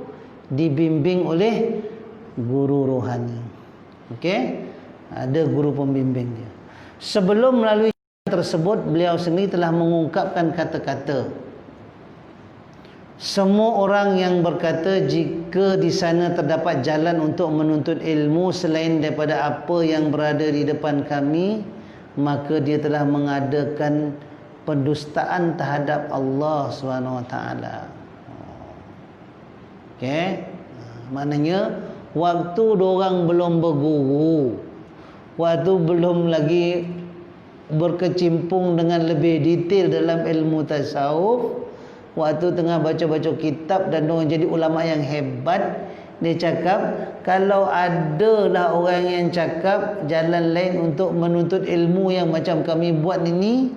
dibimbing oleh guru rohani. Okey, ada guru pembimbing dia. Sebelum melalui jalan tersebut, beliau sendiri telah mengungkapkan kata-kata. Semua orang yang berkata jika di sana terdapat jalan untuk menuntut ilmu selain daripada apa yang berada di depan kami, maka dia telah mengadakan pendustaan terhadap Allah SWT. Okey, maknanya waktu diorang belum berguru, waktu belum lagi berkecimpung dengan lebih detail dalam ilmu tasawuf, waktu tengah baca-baca kitab dan diorang jadi ulama yang hebat, dia cakap kalau adalah orang yang cakap jalan lain untuk menuntut ilmu yang macam kami buat ini,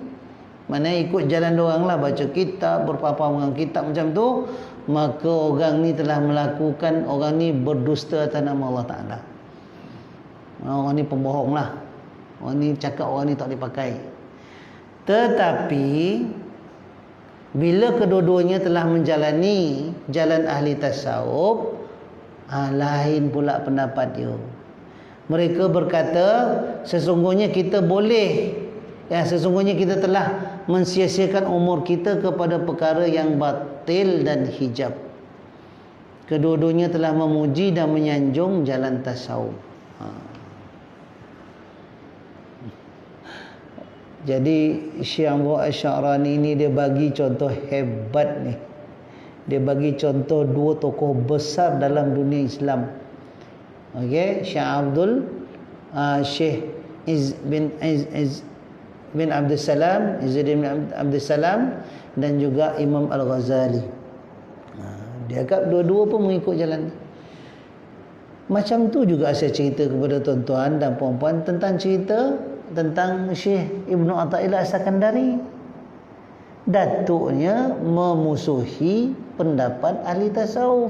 mana ikut jalan diorang lah, baca kitab, berpapar dengan kitab macam tu, maka orang ni telah melakukan, orang ni berdusta atas nama Allah Ta'ala. Orang ni pembohong lah, orang ni cakap orang ni tak dipakai. Tetapi bila kedua-duanya telah menjalani jalan ahli tasawuf, lain pula pendapat dia. Mereka berkata sesungguhnya kita boleh, sesungguhnya kita telah mensia-siakan umur kita kepada perkara yang batil dan hijab. Kedua-duanya telah memuji dan menyanjung jalan tasawuf. Jadi Syekh Abdul Asy'arani ini dia bagi contoh hebat ni. Dia bagi contoh dua tokoh besar dalam dunia Islam. Okey, Syekh Izz bin Abdul Salam, Izzuddin bin Abdul Salam, dan juga Imam Al-Ghazali. Dia kata dua-dua pun mengikut jalan ni. Macam tu juga saya cerita kepada tuan-tuan dan puan-puan tentang cerita tentang Syekh Ibnu Athaillah As-Sakandari. Datuknya memusuhi pendapat ahli tasawuf.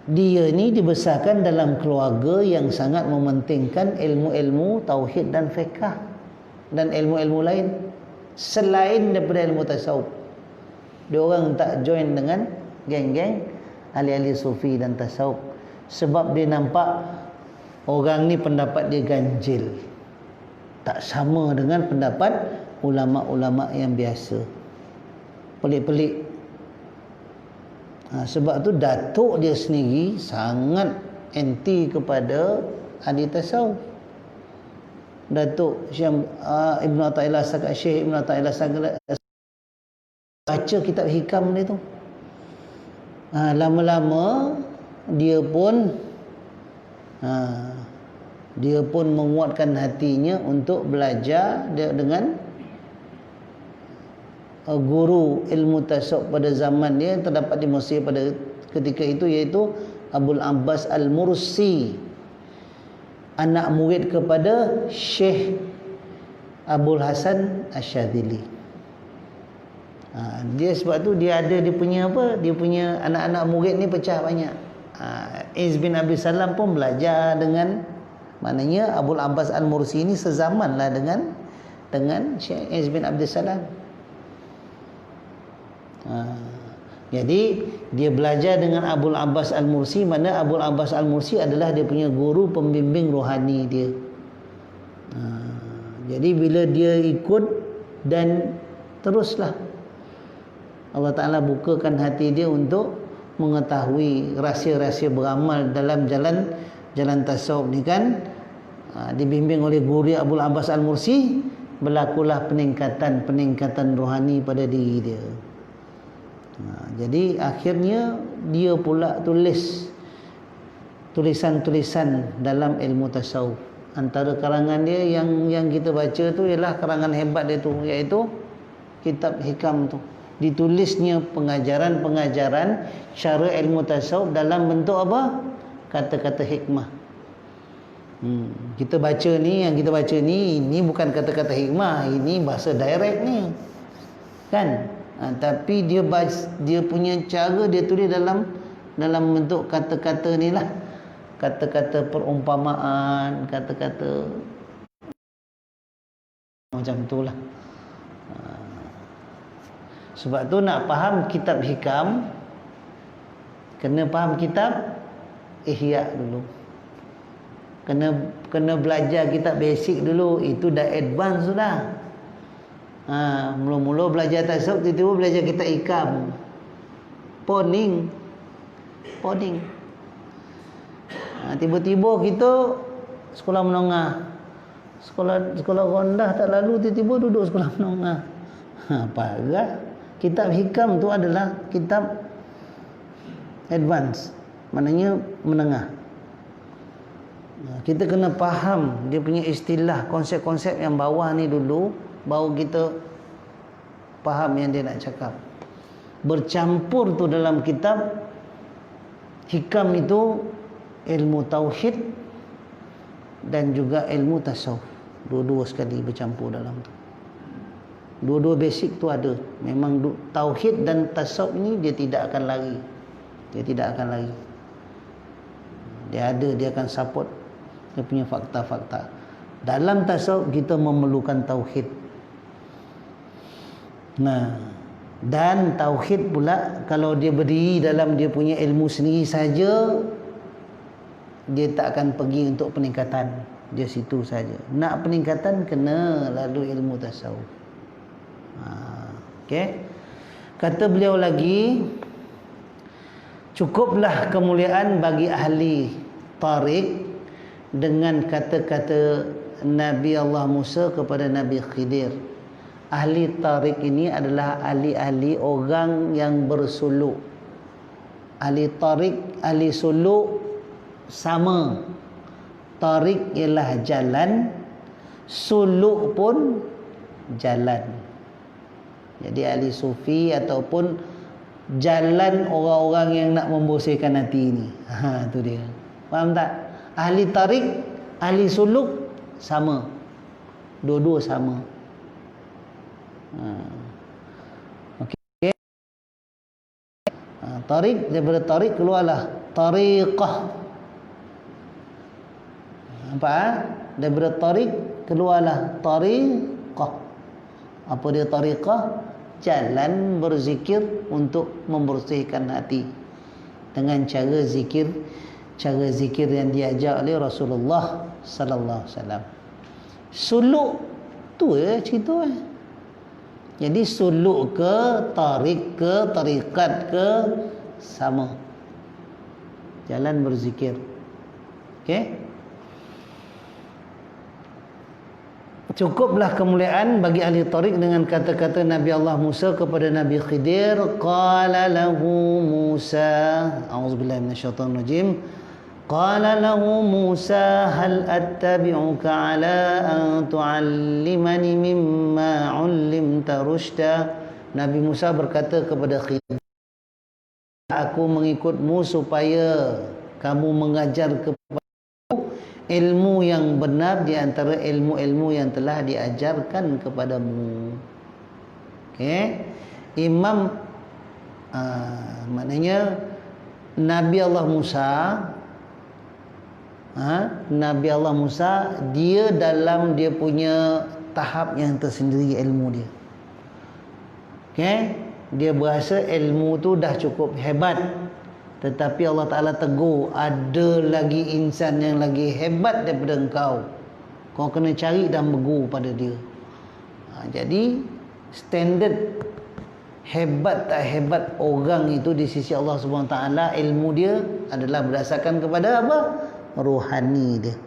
Dia ni dibesarkan dalam keluarga yang sangat mementingkan ilmu-ilmu tauhid dan fiqh dan ilmu-ilmu lain selain daripada ilmu tasawuf. Dia orang tak join dengan geng-geng ahli-ahli sufi dan tasawuf sebab dia nampak orang ni pendapat dia ganjil, tak sama dengan pendapat ulama-ulama yang biasa. Pelik-pelik. Sebab tu datuk dia sendiri sangat anti kepada ahli tasawuf. Datuk Syekh Ibnu Athaillah Syekh Ibnu Athaillah baca kitab hikam dia tu. Lama-lama dia pun menguatkan hatinya untuk belajar dengan guru ilmu tasawuf pada zaman dia terdapat di Mesir pada ketika itu, iaitu Abul Abbas Al-Mursi, anak murid kepada Syekh Abul Hasan Asyadzili. Dia sebab tu dia ada dia punya anak-anak murid ni pecah banyak. Izz bin Abdul Salam pun belajar dengan, maknanya Abul Abbas Al-Mursi ni sezaman lah dengan Syekh Izz bin Abdul Salam. Jadi dia belajar dengan Abul Abbas Al-Mursi, mana Abul Abbas Al-Mursi adalah dia punya guru pembimbing rohani dia. Jadi bila dia ikut dan teruslah Allah Ta'ala bukakan hati dia untuk mengetahui rahsia-rahsia beramal dalam jalan tasawuf ni kan. Dibimbing oleh guru Abul Abbas Al-Mursi, berlakulah peningkatan rohani pada diri dia. Jadi akhirnya dia pula tulis tulisan-tulisan dalam ilmu tasawuf. Antara karangan dia yang kita baca tu ialah karangan hebat dia tu, iaitu kitab Hikam tu. Ditulisnya pengajaran-pengajaran cara ilmu tasawuf dalam bentuk apa? Kata-kata hikmah. Kita baca ni, yang kita baca ni, ini bukan kata-kata hikmah, ini bahasa direct ni, kan? Tapi dia punya cara dia tulis dalam bentuk kata-kata ni lah, kata-kata perumpamaan, kata-kata macam tu lah. Sebab tu nak faham kitab Hikam, kena faham kitab Ihya dulu. Kena belajar kitab basic dulu. Itu dah advance sudah. Mula-mula belajar tasawuf, tiba-tiba belajar kitab Hikam. Poning. Tiba-tiba kita sekolah menengah. Sekolah rendah tak lalu, tiba-tiba duduk sekolah menengah. Parah. Kitab Hikam tu adalah kitab advance, maknanya menengah. Kita kena faham dia punya istilah, konsep-konsep yang bawah ni dulu, baru kita faham yang dia nak cakap. Bercampur tu dalam kitab Hikam itu ilmu tauhid dan juga ilmu tasawuf. Dua-dua sekali bercampur dalam tu. Dua-dua basic tu ada. Memang tauhid dan tasawuf ni dia tidak akan lari. Dia ada, dia akan support dia punya fakta-fakta. Dalam tasawuf kita memerlukan tauhid. Dan tauhid pula kalau dia berdiri dalam dia punya ilmu sendiri saja, dia tak akan pergi untuk peningkatan. Dia situ saja. Nak peningkatan kena lalu ilmu tasawuf. Okey. Kata beliau lagi, cukuplah kemuliaan bagi ahli tarik dengan kata-kata Nabi Allah Musa kepada Nabi Khidir. Ahli tarik ini adalah ahli-ahli orang yang bersuluk. Ahli tarik, ahli suluk sama. Tarik ialah jalan, suluk pun jalan. Jadi ahli sufi ataupun jalan orang-orang yang nak membersihkan hati ni. Tu dia. Faham tak? Ahli tarik, ahli suluk sama. Dua-dua sama. Okey. Tarik, daripada tarik keluarlah tariqah. Nampak? Daripada tarik keluarlah tariqah. Apa dia tariqah? Jalan berzikir untuk membersihkan hati dengan cara zikir yang diajar oleh Rasulullah sallallahu alaihi wasallam. Suluk tu cerita. Jadi suluk ke tarik ke tariqat ke sama. Jalan berzikir. Okey? Cukuplah kemuliaan bagi ahli tarik dengan kata-kata Nabi Allah Musa kepada Nabi Khidir. Qala lahu Musa, a'udzubillahi minasyaitonir rajim. Qala lahu Musa hal attabi'uka ala an tu'allimani mimma 'ullimta rusyda. Nabi Musa berkata kepada Khidir, aku mengikutmu supaya kamu mengajar kepada ilmu yang benar di antara ilmu-ilmu yang telah diajarkan kepadamu. Okey. Imam maknanya Nabi Allah Musa dia dalam dia punya tahap yang tersendiri ilmu dia. Okey. Dia berasa ilmu tu dah cukup hebat. Tetapi Allah Ta'ala tegur, ada lagi insan yang lagi hebat daripada engkau. Kau kena cari dan berguru pada dia. Jadi standard hebat tak hebat orang itu di sisi Allah Subhanahu Wa Ta'ala, ilmu dia adalah berdasarkan kepada apa? Rohani dia.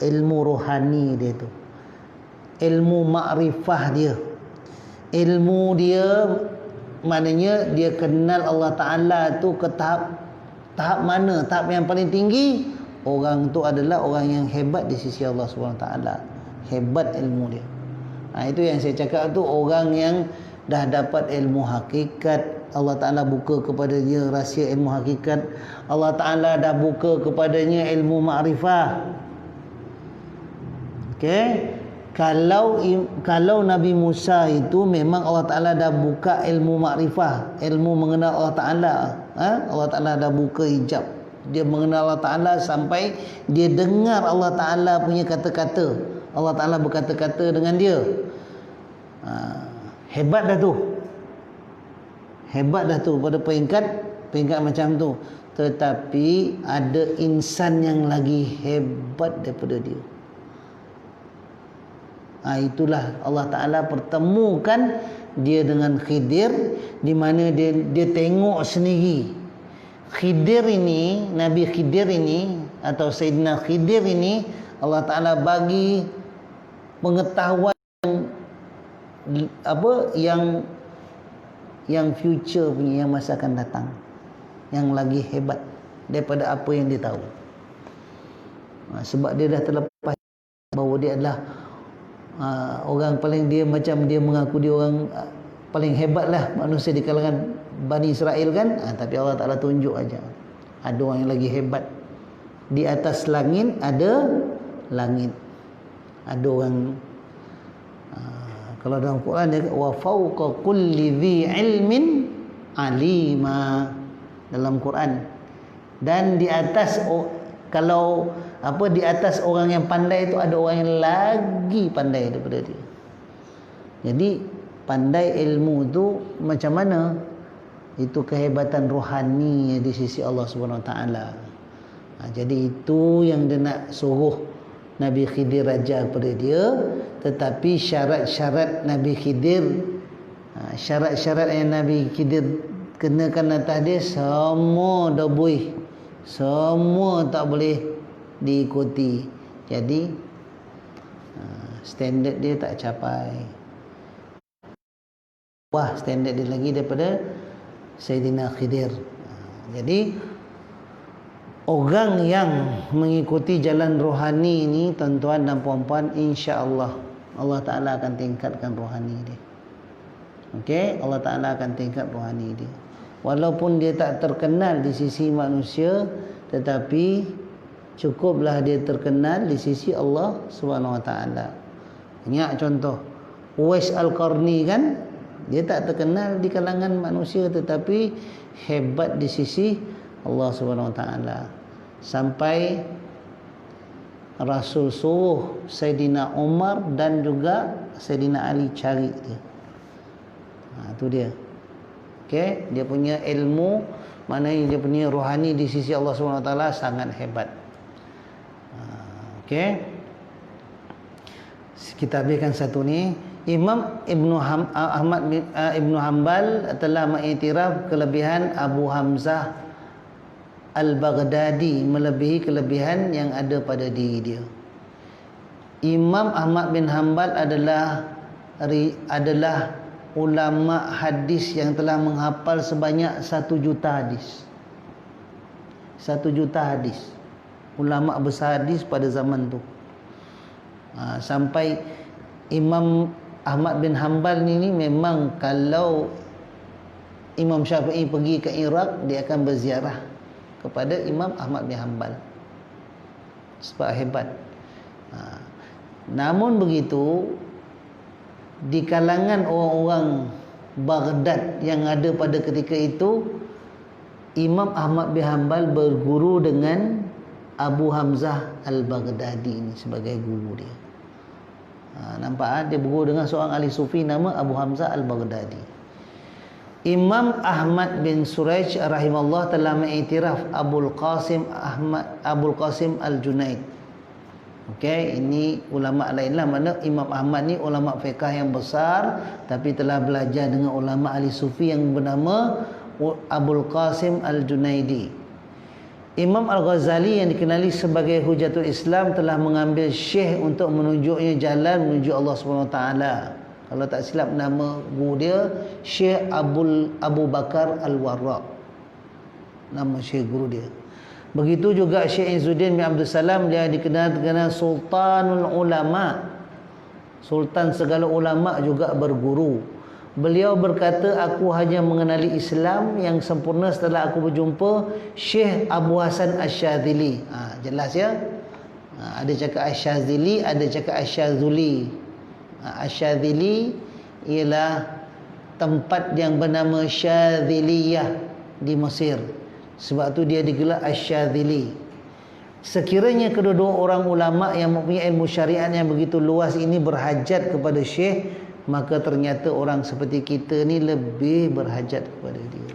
Ilmu rohani dia tu. Ilmu makrifah dia. Ilmu dia maknanya dia kenal Allah Ta'ala tu ke tahap mana? Tahap yang paling tinggi, orang tu adalah orang yang hebat di sisi Allah SWT. Hebat ilmu dia. Itu yang saya cakap tu, orang yang dah dapat ilmu hakikat, Allah Ta'ala buka kepada dia rahsia ilmu hakikat, Allah Ta'ala dah buka kepadanya ilmu ma'rifah. Okey, kalau Nabi Musa itu memang Allah Ta'ala dah buka ilmu makrifah, ilmu mengenal Allah Ta'ala. Allah Ta'ala dah buka hijab. Dia mengenal Allah Ta'ala sampai dia dengar Allah Ta'ala punya kata-kata. Allah Ta'ala berkata-kata dengan dia. Hebat dah tu. Hebat dah tu pada peringkat macam tu. Tetapi ada insan yang lagi hebat daripada dia. Itulah Allah Ta'ala pertemukan dia dengan Khidir, di mana dia tengok sendiri. Khidir ini, Nabi Khidir ini atau Sayyidina Khidir ini, Allah Ta'ala bagi pengetahuan yang future punya, yang masa akan datang, yang lagi hebat daripada apa yang dia tahu. Sebab dia dah terlepas bahawa dia adalah orang paling, dia macam dia mengaku dia orang paling hebat lah manusia di kalangan Bani Israel kan. Tapi Allah Ta'ala tunjuk aja ada orang yang lagi hebat. Di atas langit ada langit, ada orang kalau dalam Quran dia wa fawqa kulli dhi ilmin alima dalam Quran. Dan di atas kalau di atas orang yang pandai itu ada orang yang lagi pandai daripada dia. Jadi pandai ilmu tu macam mana? Itu kehebatan rohani di sisi Allah Subhanahu Wa Taala. Jadi itu yang dia nak suruh Nabi Khidir ajar kepada dia. Tetapi syarat-syarat Nabi Khidir, syarat-syarat yang Nabi Khidir kenakan atas dia, semua dah boleh, semua tak boleh diikuti. Jadi standard dia tak capai. Wah, standard dia lagi daripada Sayyidina Khidir. Jadi orang yang mengikuti jalan rohani ini, tuan-tuan dan puan-puan, insya-Allah Allah Ta'ala akan tingkatkan rohani dia. Okey, Allah Ta'ala akan tingkat rohani dia. Walaupun dia tak terkenal di sisi manusia, tetapi cukuplah dia terkenal di sisi Allah Subhanahu Wa Taala. Ingat contoh Uwais Al-Qarni kan, dia tak terkenal di kalangan manusia, tetapi hebat di sisi Allah Subhanahu Wa Taala. Sampai Rasul suruh Sayyidina Umar dan juga Sayyidina Ali cari dia. Itu dia. Okey, dia punya ilmu, maknanya dia punya rohani di sisi Allah Subhanahu Wa Taala sangat hebat. Okey. Kita habiskan satu ni. Imam Ahmad Ibnu Hanbal telah mengiktiraf kelebihan Abu Hamzah Al-Baghdadi melebihi kelebihan yang ada pada diri dia. Imam Ahmad bin Hanbal adalah ulama hadis yang telah menghafal sebanyak 1 juta hadis. 1 juta hadis. Ulama besar hadis pada zaman tu. Sampai Imam Ahmad bin Hanbal ini memang kalau Imam Syafi'i pergi ke Iraq, dia akan berziarah kepada Imam Ahmad bin Hanbal sebab hebat. Namun begitu, di kalangan orang-orang Baghdad yang ada pada ketika itu, Imam Ahmad bin Hanbal berguru dengan Abu Hamzah Al-Baghdadi ini sebagai guru dia. Nampak dia berguru dengan seorang ahli sufi nama Abu Hamzah Al-Baghdadi. Imam Ahmad bin Suraij rahimahullah telah mengiktiraf Abul Qasim Al-Junaid. Okey, ini ulama lainlah, mana Imam Ahmad ni ulama fiqh yang besar, tapi telah belajar dengan ulama ahli sufi yang bernama Abul Qasim Al-Junaidi. Imam Al-Ghazali yang dikenali sebagai Hujatul Islam telah mengambil syekh untuk menunjuknya jalan menuju Allah Subhanahu Wa Taala. Kalau tak silap nama guru dia Syekh Abu Bakar Al-Warraq. Nama Syekh guru dia. Begitu juga Syekh Izzuddin bin Abdul Salam, dia dikenal Sultanul Ulama. Sultan segala ulama juga berguru. Beliau berkata, aku hanya mengenali Islam yang sempurna setelah aku berjumpa Syekh Abu Hasan Asy-Syadzili. Jelas ya? Ada cakap Asy-Syadzili, ada cakap Asy-Syadzuli. Asy-Syadzili ialah tempat yang bernama Syadziliyah di Mesir. Sebab tu dia digelar Asy-Syadzili. Sekiranya kedua-dua orang ulama yang mempunyai ilmu syariat yang begitu luas ini berhajat kepada Syekh, maka ternyata orang seperti kita ni lebih berhajat kepada dia.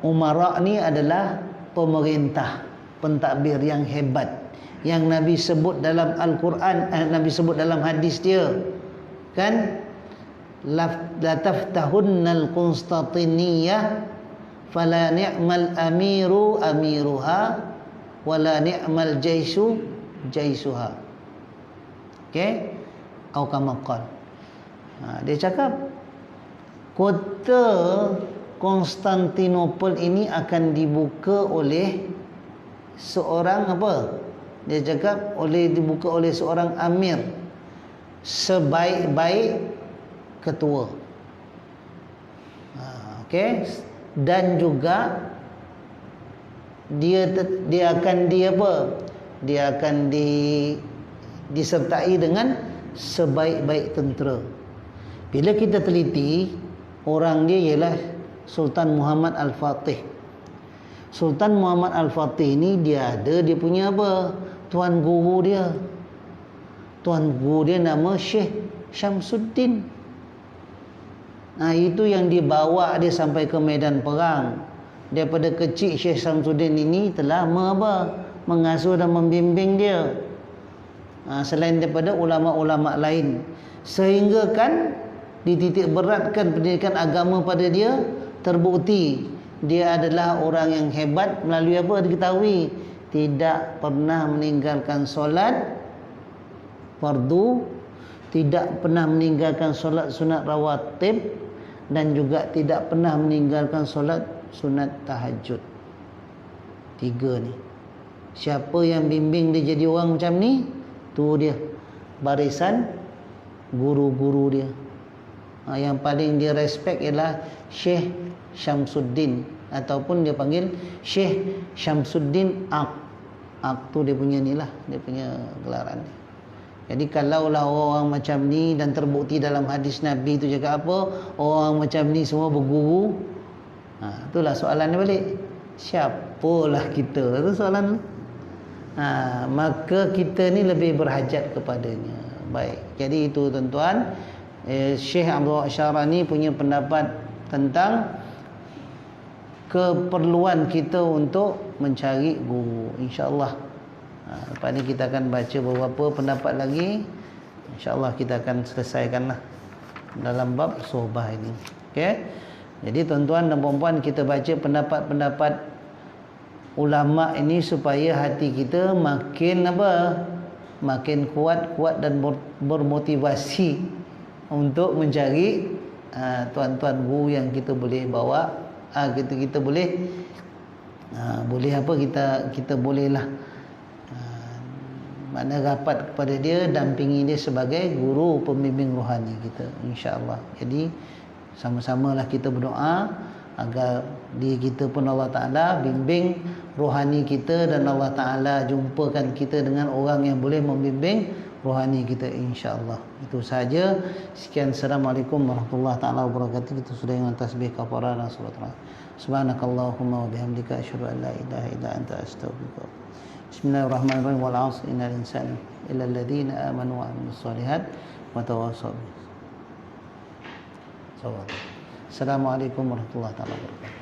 Umara ni adalah pemerintah, pentadbir yang hebat, yang Nabi sebut dalam Al-Quran, Nabi sebut dalam hadis dia, kan? La taftahunnal Konstantiniyah fala ni'mal amiru amiruha wala ni'mal jaisu jaisuha. Okey? Atau kama qala. Dia cakap kota Konstantinopel ini akan dibuka oleh seorang apa? Dia cakap dibuka oleh seorang amir, sebaik-baik ketua. Okey, dan juga dia akan dia akan disertai dengan sebaik-baik tentera. Bila kita teliti, orang dia ialah Sultan Muhammad Al-Fatih. Sultan Muhammad Al-Fatih ni dia punya apa? Tuan guru dia. Tuan guru dia nama Syekh Syamsuddin. Itu yang dibawa dia sampai ke medan perang. Daripada kecil Syekh Syamsuddin ini telah mengasuh dan membimbing dia. Selain daripada ulama-ulama lain. Sehingga kan dititik beratkan pendidikan agama pada dia, terbukti dia adalah orang yang hebat melalui apa diketahui, tidak pernah meninggalkan solat fardu, tidak pernah meninggalkan solat sunat rawatib, dan juga tidak pernah meninggalkan solat sunat tahajud. 3 ni. Siapa yang bimbing dia jadi orang macam ni? Tu dia, barisan guru-guru dia. Yang paling dia respect ialah Syekh Syamsuddin, ataupun dia panggil Syekh Syamsuddin Aq. Aq tu dia punya ni lah, dia punya gelaran dia. Jadi kalaulah orang macam ni, dan terbukti dalam hadis Nabi tu cakap apa, orang macam ni semua berguru, itulah soalan dia balik, siapalah kita? Itu soalan. Maka kita ni lebih berhajat kepadanya. Baik, jadi itu tuan-tuan, Syekh Abdul Wahab Syarani punya pendapat tentang keperluan kita untuk mencari guru. InsyaAllah lepas ni kita akan baca beberapa pendapat lagi. InsyaAllah kita akan selesaikanlah dalam bab sohbah ini. Okay? Jadi tuan-tuan dan puan-puan, kita baca pendapat-pendapat ulama ini supaya hati kita makin makin kuat dan bermotivasi untuk mencari tuan-tuan guru yang kita boleh bawa, kita boleh kita bolehlah mana rapat kepada dia, dampingi dia sebagai guru pembimbing rohani kita, insya-Allah. Jadi sama-samalah kita berdoa agar diri kita pun Allah Ta'ala bimbing rohani kita, dan Allah Ta'ala jumpakan kita dengan orang yang boleh membimbing rohani kita, insya-Allah. Itu sahaja. Sekian, Assalamualaikum warahmatullahi taala wabarakatuh. Kita sudah dengan tasbih kafarah dan salat. Subhanakallahumma wa bihamdika asyhadu an la ilaha illa anta astaghfiruka. Bismillahirrahmanirrahim. Wal 'asri innal insana illa alladziina aamanu wa 'amilus shalihaati wa tawassaw bis sabr. Assalamualaikum warahmatullahi wabarakatuh.